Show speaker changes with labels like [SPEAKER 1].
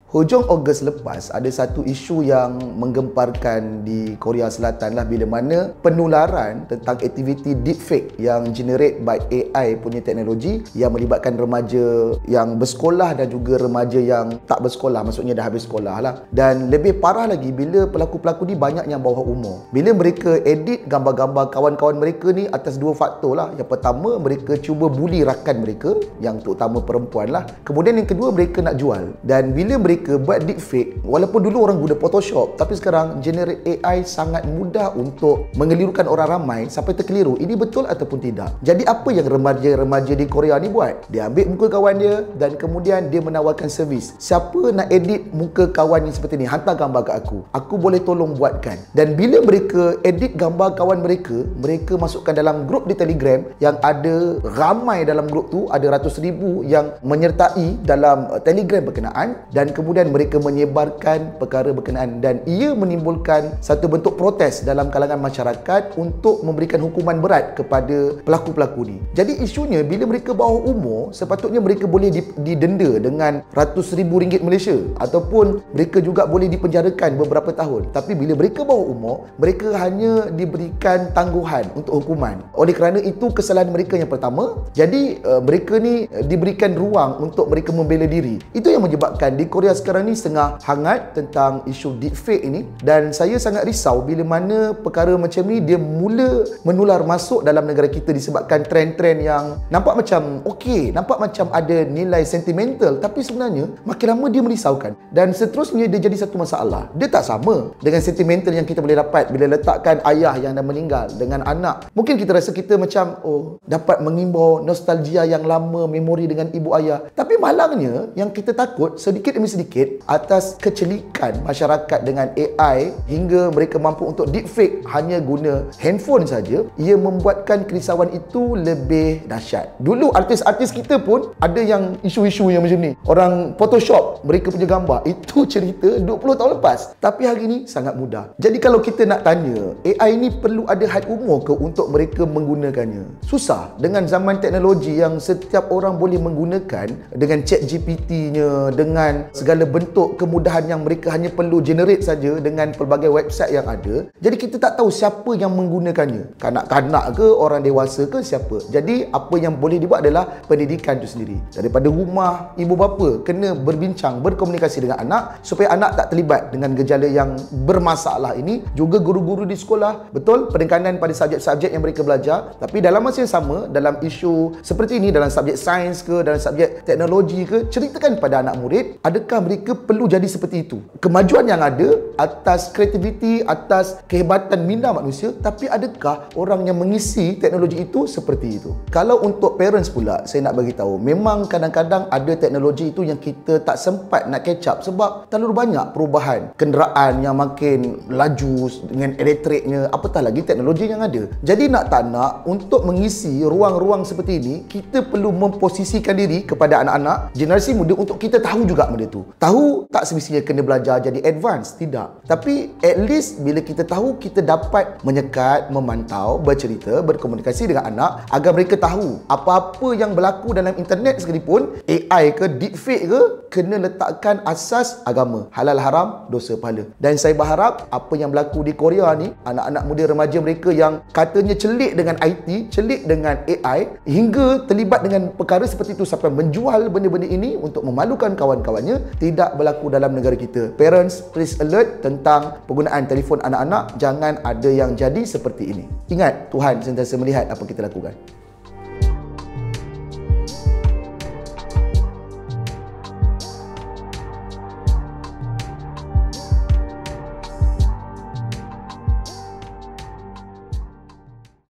[SPEAKER 1] Hujung Ogos lepas, ada satu isu yang menggemparkan di Korea Selatan lah, bila mana penularan tentang aktiviti deepfake yang generate by AI punya teknologi yang melibatkan remaja yang bersekolah dan juga remaja yang tak bersekolah, maksudnya dah habis sekolah lah. Dan lebih parah lagi bila pelaku-pelaku ni banyak yang bawah umur. Bila mereka edit gambar-gambar kawan-kawan mereka ni atas dua faktor lah. Yang pertama, mereka cuba bully rakan mereka, yang terutama perempuan lah. Kemudian yang kedua, mereka nak jual. Dan bila mereka buat deepfake, walaupun dulu orang guna Photoshop, tapi sekarang generate AI sangat mudah untuk mengelirukan orang ramai sampai terkeliru ini betul ataupun tidak. Jadi apa yang remaja-remaja di Korea ni buat? Dia ambil muka kawan dia dan kemudian dia menawarkan servis. Siapa nak edit muka kawan ni seperti ni, hantar gambar ke aku boleh tolong buatkan. Dan bila mereka edit gambar kawan mereka, mereka masukkan dalam grup di Telegram yang ada ramai dalam grup tu, ada ratus ribu yang menyertai dalam Telegram berkenaan, dan kemudian mereka menyebarkan perkara berkenaan, dan ia menimbulkan satu bentuk protes dalam kalangan masyarakat untuk memberikan hukuman berat kepada pelaku-pelaku ni. Jadi isunya, bila mereka bawah umur, sepatutnya mereka boleh didenda dengan ratus ribu ringgit Malaysia, ataupun mereka juga boleh dipenjarakan beberapa tahun. Tapi bila mereka bawah umur, mereka hanya diberikan tangguhan untuk hukuman. Oleh kerana itu kesalahan mereka yang pertama, jadi mereka ni diberikan ruang untuk mereka membela diri. Itu yang menyebabkan di Korea sekarang ni tengah hangat tentang isu deepfake ini, dan saya sangat risau bila mana perkara macam ni dia mula menular masuk dalam negara kita disebabkan trend-trend yang nampak macam okey, nampak macam ada nilai sentimental, tapi sebenarnya makin lama dia merisaukan, dan seterusnya dia jadi satu masalah. Dia tak sama dengan sentimental yang kita boleh dapat bila letakkan ayah yang dah meninggal dengan anak. Mungkin kita rasa kita macam dapat mengimbau nostalgia yang lama, memori dengan ibu ayah. Tapi malangnya yang kita takut sedikit demi sedikit atas kecelikan masyarakat dengan AI hingga mereka mampu untuk deepfake hanya guna handphone saja, ia membuatkan kerisauan itu lebih dahsyat. Dulu artis-artis kita pun ada yang isu-isu yang macam ni. Orang Photoshop mereka punya gambar, itu cerita 20 tahun lepas. Tapi hari ni sangat mudah. Jadi kalau kita nak tanya, AI ni perlu ada had umur ke untuk mereka menggunakannya? Susah dengan zaman teknologi yang setiap orang boleh menggunakan dengan ChatGPT-nya, dengan segala bentuk kemudahan yang mereka hanya perlu generate saja dengan pelbagai website yang ada. Jadi kita tak tahu siapa yang menggunakannya, kanak-kanak ke, orang dewasa ke, siapa. Jadi apa yang boleh dibuat adalah pendidikan itu sendiri. Daripada rumah, ibu bapa kena berbincang, berkomunikasi dengan anak supaya anak tak terlibat dengan gejala yang bermasalah ini. Juga guru-guru di sekolah, betul, penekanan pada subjek-subjek yang mereka belajar, tapi dalam masa yang sama, dalam isu seperti ini, dalam subjek sains ke, dalam subjek teknologi ke, ceritakan pada anak murid, adakah mereka perlu jadi seperti itu? Kemajuan yang ada atas kreativiti, atas kehebatan minda manusia, tapi adakah orang yang mengisi teknologi itu seperti itu? Kalau untuk parents pula, saya nak bagi tahu, memang kadang-kadang ada teknologi itu yang kita tak sempat nak catch up sebab terlalu banyak perubahan. Kenderaan yang makin laju dengan elektriknya, apatah lagi teknologi yang ada. Jadi nak tak nak, untuk mengisi ruang-ruang seperti ini, kita perlu memposisikan diri kepada anak-anak, generasi muda, untuk kita tahu juga benda tu. Tahu tak semestinya kena belajar jadi advance, tidak. Tapi at least bila kita tahu, kita dapat menyekat, memantau, bercerita, berkomunikasi dengan anak agar mereka tahu apa-apa yang berlaku dalam internet sekalipun, AI ke, deepfake ke, kena letakkan asas agama. Halal haram, dosa pahala. Dan saya berharap apa yang berlaku di Korea ni, anak-anak muda remaja mereka yang katanya celik dengan IT, celik dengan AI, hingga terlibat dengan perkara seperti itu sampai menjual benda-benda ini untuk memalukan kawan-kawannya, tidak berlaku dalam negara kita. Parents, please alert tentang penggunaan telefon anak-anak. Jangan ada yang jadi seperti ini. Ingat, Tuhan sentiasa melihat apa kita lakukan.